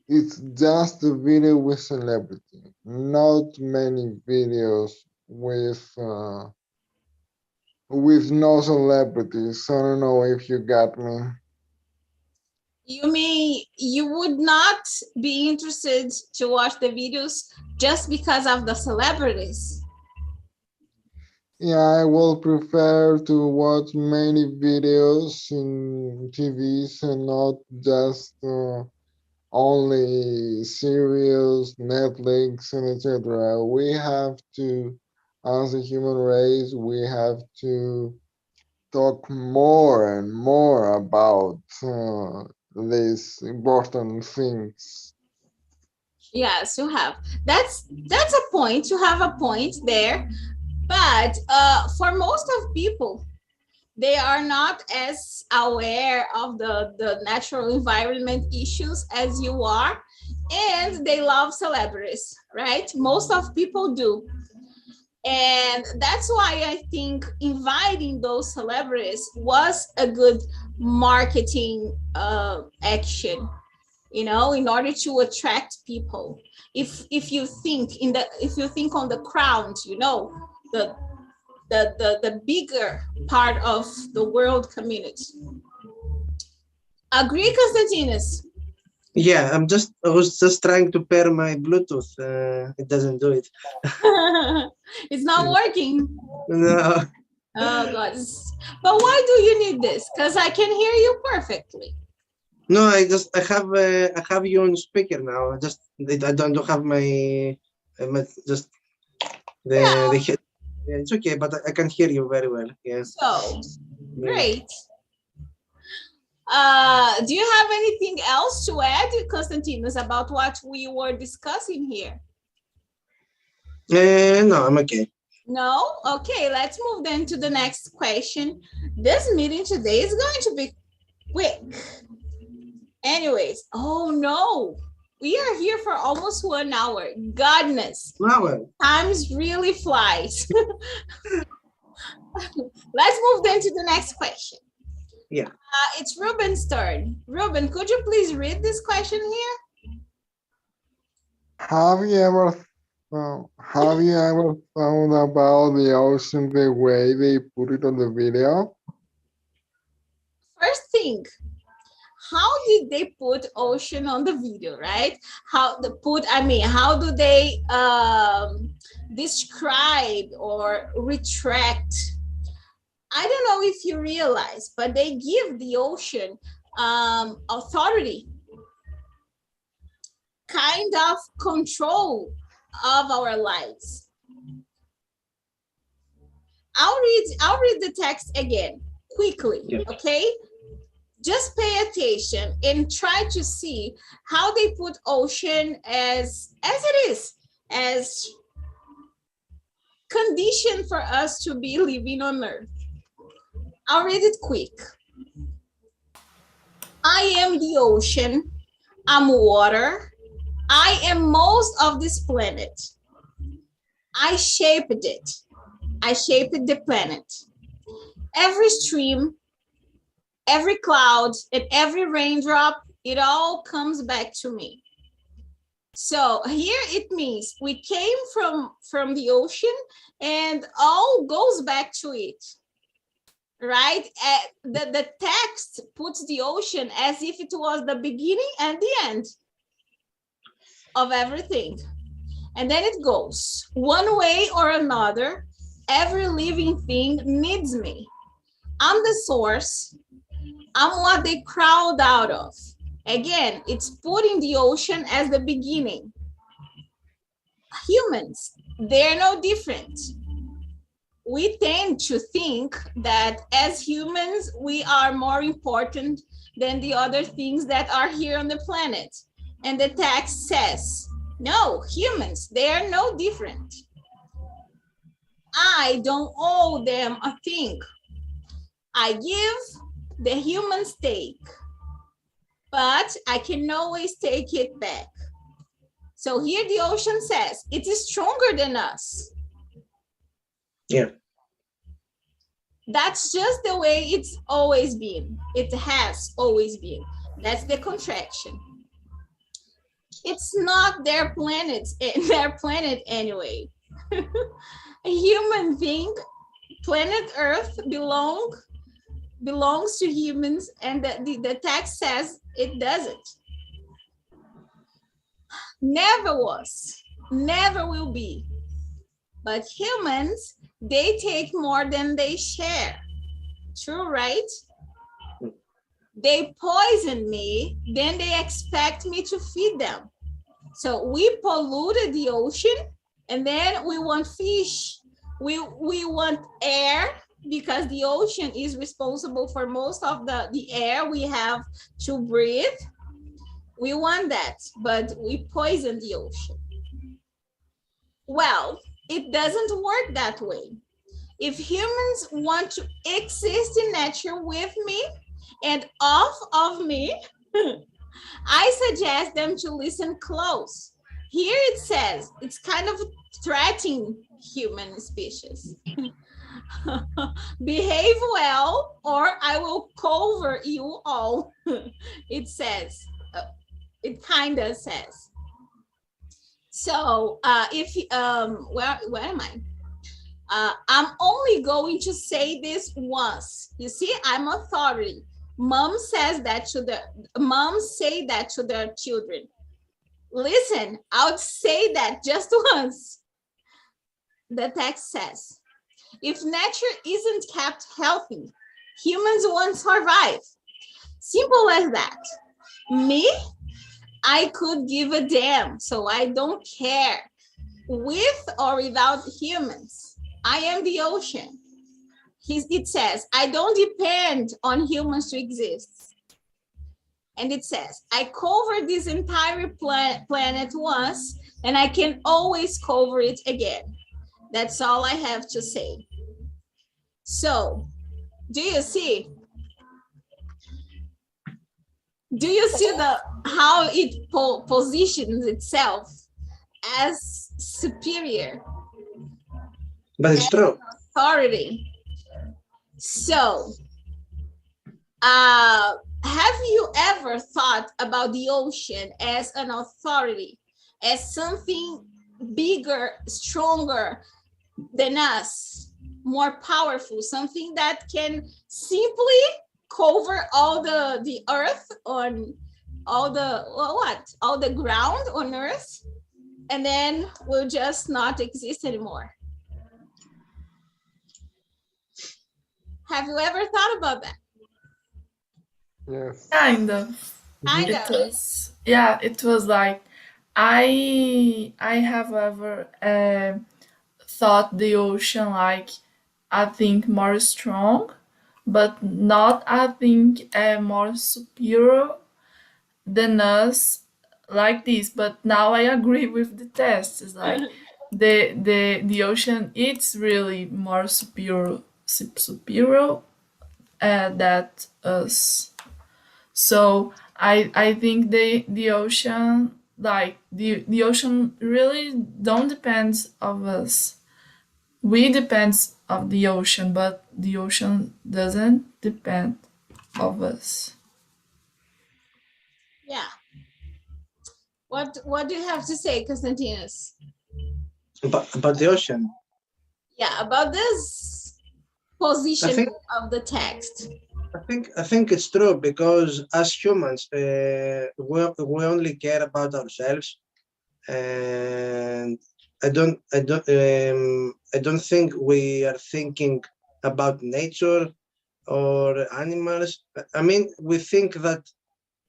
it's just a video with celebrity, not many videos with no celebrities. I don't know if you got me. You mean you would not be interested to watch the videos just because of the celebrities? Yeah, I will prefer to watch many videos in TVs and not just only series, Netflix, and etc. We have to, as a human race, we have to talk more and more about these important things. Yes, you have. That's a point. You have a point there. But for most of people, they are not as aware of the natural environment issues as you are, and they love celebrities, right? Most of people do. And that's why I think inviting those celebrities was a good marketing action, in order to attract people. If you think on the crowd, the bigger part of the world community. Agree, Konstantinos? Yeah, I was just trying to pair my Bluetooth. It doesn't do it. It's not working. No. Oh God. But why do you need this? Because I can hear you perfectly. No, I have you on speaker now. I don't have my just the yeah, it's okay, but I can hear you very well. Yeah. So great. Do you have anything else to add, Konstantinos, about what we were discussing here? No, I'm okay. No? Okay, let's move then to the next question. This meeting today is going to be quick. Anyways, oh no, We are here for almost 1 hour. Goodness. Wow. Times really flies. Let's move then to the next question. Yeah. It's Ruben's turn. Ruben, could you please read this question here? Have you ever thought about the ocean the way they put it on the video? First thing, how did they put ocean on the video, right? How do they describe or retract? I don't know if you realize, but they give the ocean authority, kind of control of our lives. I'll read the text again quickly, okay? Just pay attention and try to see how they put ocean as it is, as condition for us to be living on Earth. I'll read it quick. I am the ocean. I'm water. I am most of this planet. I shaped it. I shaped the planet. Every stream, every cloud, and every raindrop, it all comes back to me. So here it means we came from the ocean and all goes back to it, right? The text puts the ocean as if it was the beginning and the end of everything. And then it goes, one way or another, every living thing needs me. I'm the source. I'm what they crawled out of. Again, it's putting the ocean as the beginning. Humans, they're no different. We tend to think that as humans, we are more important than the other things that are here on the planet. And the text says, no, humans, they are no different. I don't owe them a thing. I give, the humans take, but I can always take it back. So here the ocean says, it is stronger than us. Yeah. That's just the way it's always been. It has always been. That's the contraction. It's not their planet anyway. A human being, planet Earth belongs to humans, and the text says it doesn't. Never was, never will be. But humans, they take more than they share. True, right? They poison me, then they expect me to feed them. So we polluted the ocean, and then we want fish. We want air, because the ocean is responsible for most of the air we have to breathe. We want that, but we poison the ocean. Well, it doesn't work that way. If humans want to exist in nature with me and off of me, I suggest them to listen close. Here it says, it's kind of threatening human species. Behave well or I will cover you all. It says, it kind of says. So where am I? I'm only going to say this once. You see, I'm authority. Moms say that to their children. Listen, I would say that just once. The text says, if nature isn't kept healthy, humans won't survive. Simple as that. Me, I could give a damn, so I don't care. With or without humans, I am the ocean. It says, I don't depend on humans to exist. And it says, I covered this entire planet once, and I can always cover it again. That's all I have to say. So, do you see? do you see how it positions itself as superior? But it's true. Authority. So, have you ever thought about the ocean as an authority, as something bigger, stronger than us, more powerful, something that can simply cover all the earth on all the ground on earth, and then will just not exist anymore? Have you ever thought about that? Yes. Kind of. Kind It of. was, yeah, it was like I have ever thought the ocean like I think more strong, but not I think more superior than us like this. But now I agree with the test. It's like the ocean it's really more superior than us. So I think the ocean like the ocean really don't depend of us. We depends of the ocean, but the ocean doesn't depend of us. Yeah. What do you have to say, Konstantinos? About the ocean. Yeah, about this position of the text. I think it's true because as humans, we only care about ourselves, and I don't think we are thinking about nature or animals. I mean, we think that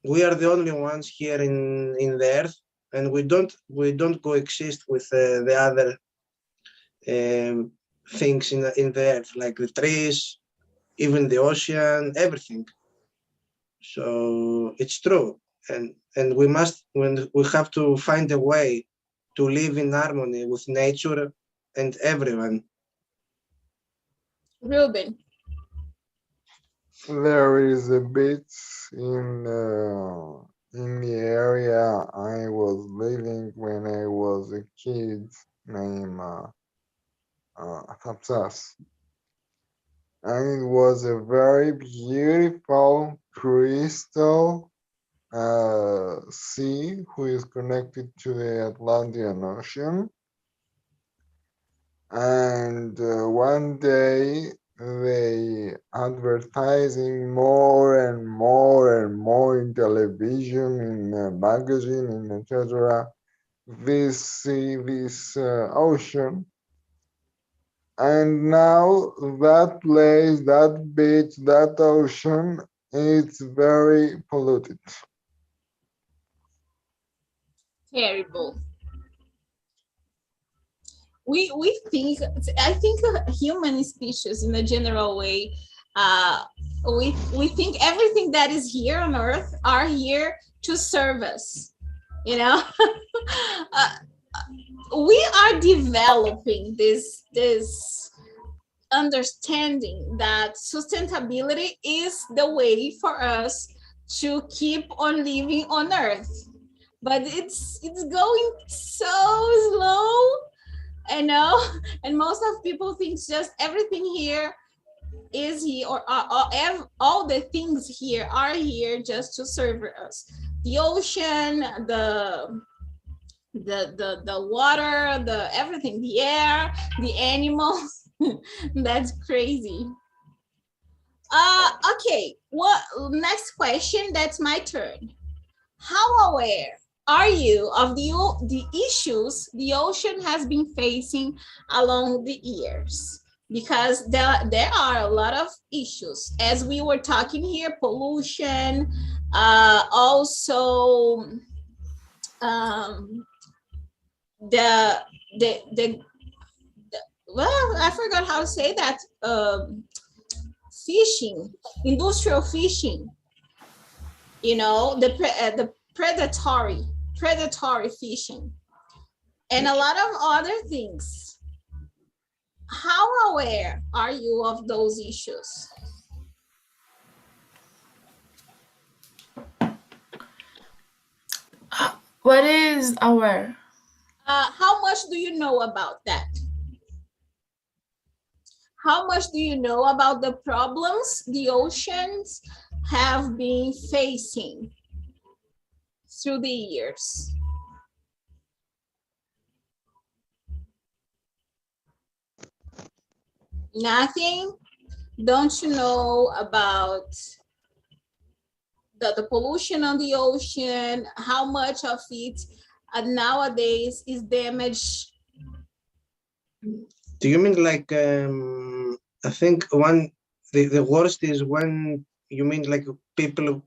we are the only ones here in the earth, and we don't coexist with the other things in the earth, like the trees, even the ocean, everything. So it's true, and we have to find a way to live in harmony with nature and everyone. Ruben. There is a beach in the area I was living when I was a kid named Tapsas. And it was a very beautiful crystal sea who is connected to the Atlantic Ocean. And one day they advertising more and more and more in television, in magazine, in etc. This sea, this ocean. And now that place, that beach, that ocean, it's very polluted. Terrible. We think, I think human species in a general way, we think everything that is here on earth are here to serve us, you know. We are developing this understanding that sustainability is the way for us to keep on living on earth, but it's going so slow, I know. And most of people think just everything here is here, or all the things here are here just to serve us. The ocean, the water, the everything, the air, the animals. That's crazy. Okay, what next question? That's my turn. How aware are you of the issues the ocean has been facing along the years? Because there are a lot of issues, as we were talking here: pollution, also the well, I forgot how to say that. Fishing, industrial fishing. You know, the predatory fishing, and a lot of other things. How aware are you of those issues? What is aware? How much do you know about that? How much do you know about the problems the oceans have been facing through the years? Nothing? Don't you know about the pollution on the ocean? How much of it nowadays is damaged? Do you mean like I think the worst is when you mean like people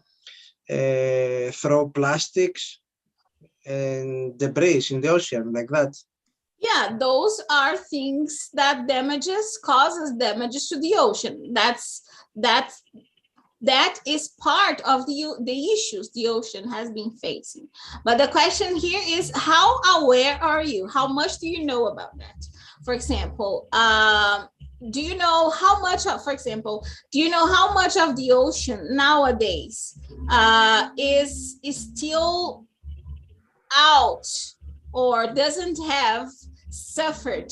throw plastics and debris in the ocean like that? Yeah, those are things that causes damages to the ocean. That is part of the issues the ocean has been facing. But the question here is, how aware are you? How much do you know about that? For example, do you know how much of, for example, do you know how much of the ocean nowadays is still out or doesn't have suffered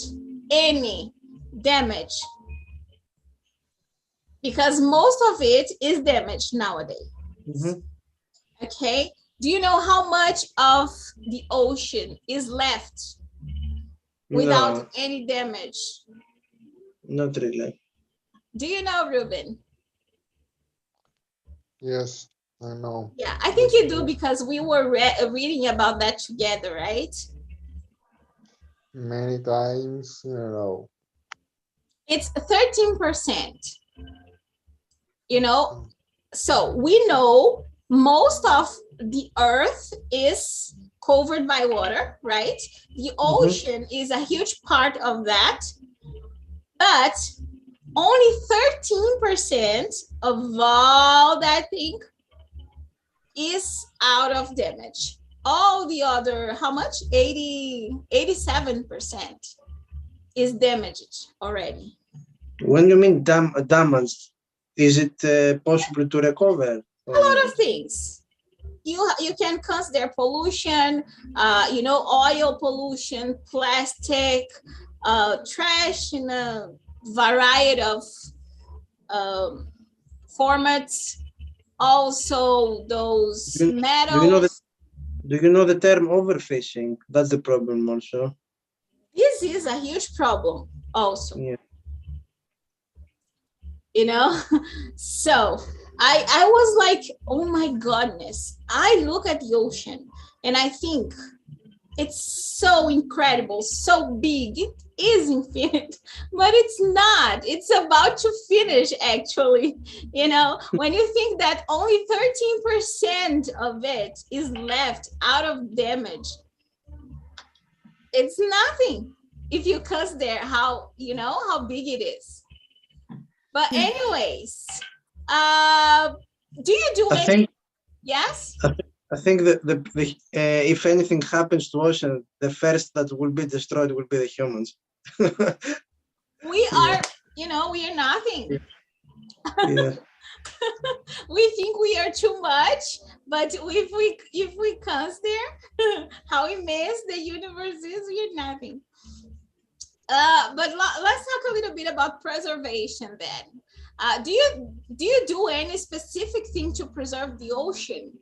any damage? Because most of it is damaged nowadays. Mhm. Okay. Do you know how much of the ocean is left without No, any damage? not really. Do you know, Ruben? Yes, I know. Yeah, I think you do because we were reading about that together, right? Many times in a row. It's 13%. You know, so we know most of the earth is covered by water, right? The ocean is a huge part of that, but only 13% of all that thing is out of damage. All the other, how much? 87% is damaged already. When you mean damage, is it possible to recover? A lot of things. You can consider pollution, you know, oil pollution, plastic, trash in a variety of formats. Also, those metals. Do you know the term overfishing? That's the problem also. This is a huge problem also. Yeah. You know, so I was like, oh my goodness, I look at the ocean and I think it's so incredible, so big. It is infinite, but it's not. It's about to finish, actually. You know, when you think that only 13% of it is left out of damage, it's nothing if you consider how, you know, how big it is. But anyways, do you do any? Yes. I think that if anything happens to ocean, the first that will be destroyed will be the humans. We are, you know, we are nothing. Yeah. We think we are too much, but if we consider how immense the universe is, we are nothing. But let's talk a little bit about preservation then. Do you do any specific thing to preserve the ocean?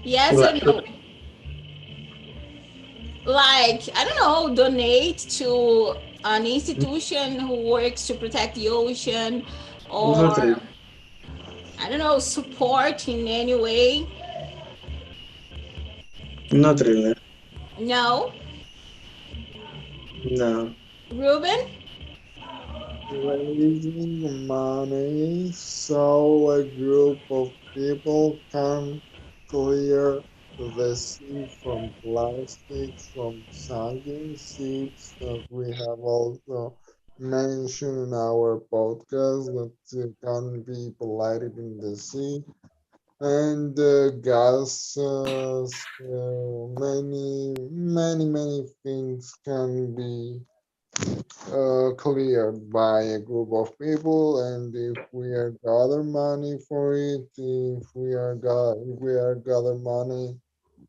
Yes or no? Like, I don't know, donate to an institution who works to protect the ocean, or I don't know, support in any way? Not really. No? No. Ruben? Raising money so a group of people can clear the sea from plastics, from sinking ships that we have also mentioned in our podcast that can be polluted in the sea. And gases, many things can be cleared by a group of people, and if we are gather money for it, if we are gather money,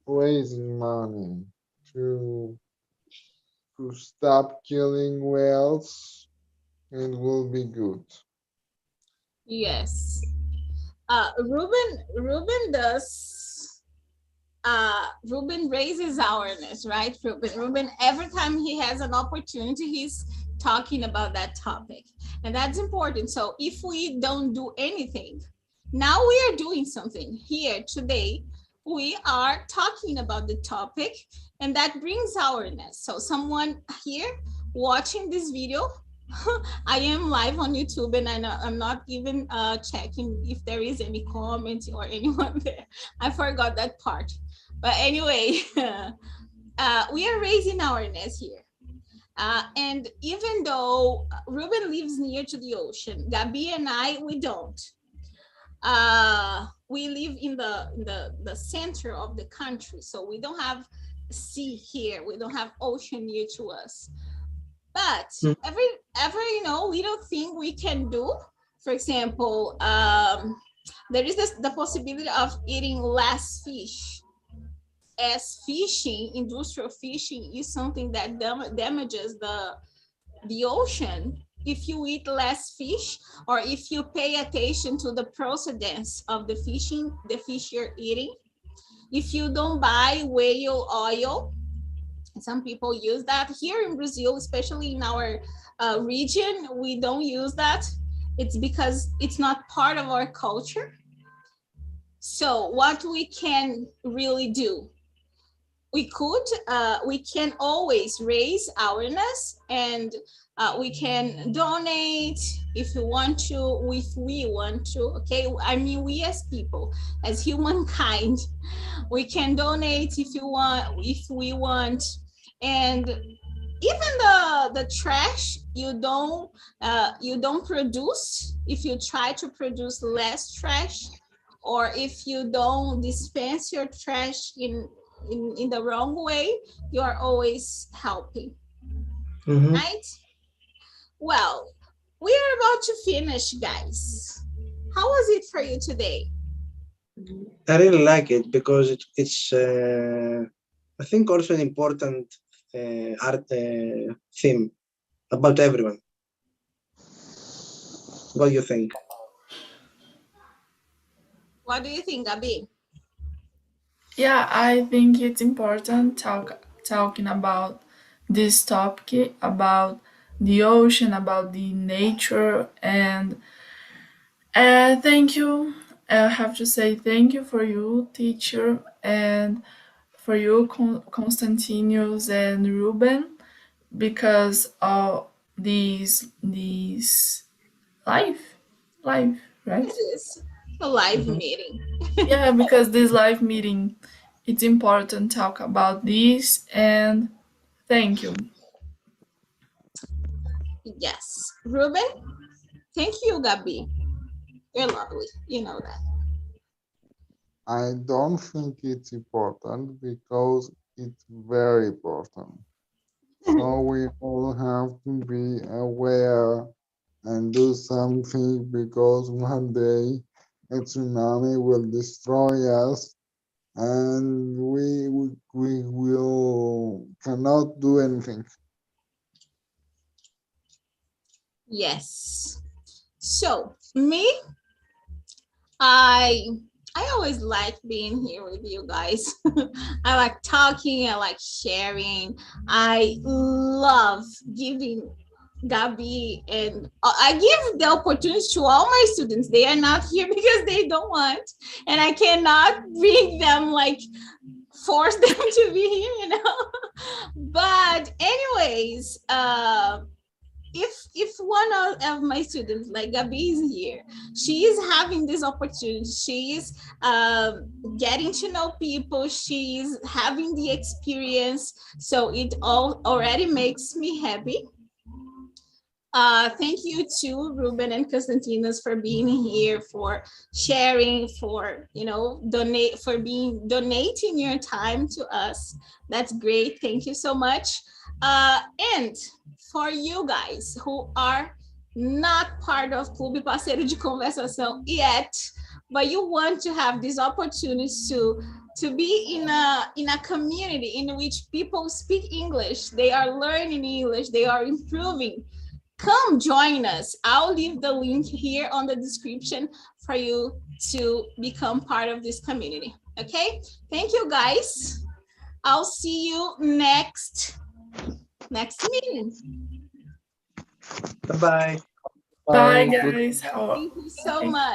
raising money to stop killing whales, it will be good. Yes. Ruben does. Ruben raises awareness, right? Ruben, every time he has an opportunity, he's talking about that topic, and that's important. So if we don't do anything, now we are doing something here today. We are talking about the topic, and that brings awareness. So someone here watching this video, I am live on YouTube, and I'm not even checking if there is any comments or anyone there. I forgot that part. But anyway, we are raising awareness here. And even though Ruben lives near to the ocean, Gabi and I, we don't. We live in the center of the country, so we don't have sea here. We don't have ocean near to us. But every little thing we can do. For example, there is the possibility of eating less fish, as fishing, industrial fishing, is something that damages the ocean. If you eat less fish, or if you pay attention to the procedence of the fish you're eating, if you don't buy whale oil, some people use that here in Brazil, especially in our region, we don't use that. It's because it's not part of our culture. So what we can really do, we can always raise awareness, and we can donate if we want to, okay? I mean, we as people, as humankind, we can donate if we want. And even the trash you don't produce, if you try to produce less trash, or if you don't dispense your trash in the wrong way, you are always helping. Right? Well, we are about to finish, guys. How was it for you today? I really like it because it's I think also an important art theme about everyone. What do you think? What do you think, Gabi? Yeah, I think it's important talking about this topic, about the ocean, about the nature, and thank you. I have to say thank you for you, teacher, and for you, Konstantinos and Ruben, because of these life, right? This is a live meeting. Yeah, because this live meeting, it's important talk about this, and thank you. Yes. Ruben, thank you, Gabi. You're lovely. You know that. I don't think it's important because it's very important. So we all have to be aware and do something, because one day a tsunami will destroy us, and we will cannot do anything. Yes. So me, I always like being here with you guys. I like talking, I like sharing. I love giving Gabi, and I give the opportunity to all my students. They are not here because they don't want, and I cannot bring them, like force them to be here, But anyways, if one of my students, like Gabi, is here, she is having this opportunity. She is getting to know people. She's having the experience. So it all already makes me happy. Thank you to Ruben and Konstantinos for being here, for sharing, for donating your time to us. That's great. Thank you so much. And for you guys who are not part of Clube Parceiro de Conversação yet, but you want to have these opportunities to be in a community in which people speak English, they are learning English, they are improving, come join us. I'll leave the link here on the description for you to become part of this community. Okay, thank you guys. I'll see you next meeting. Bye-bye. Bye, guys. Thank you so much.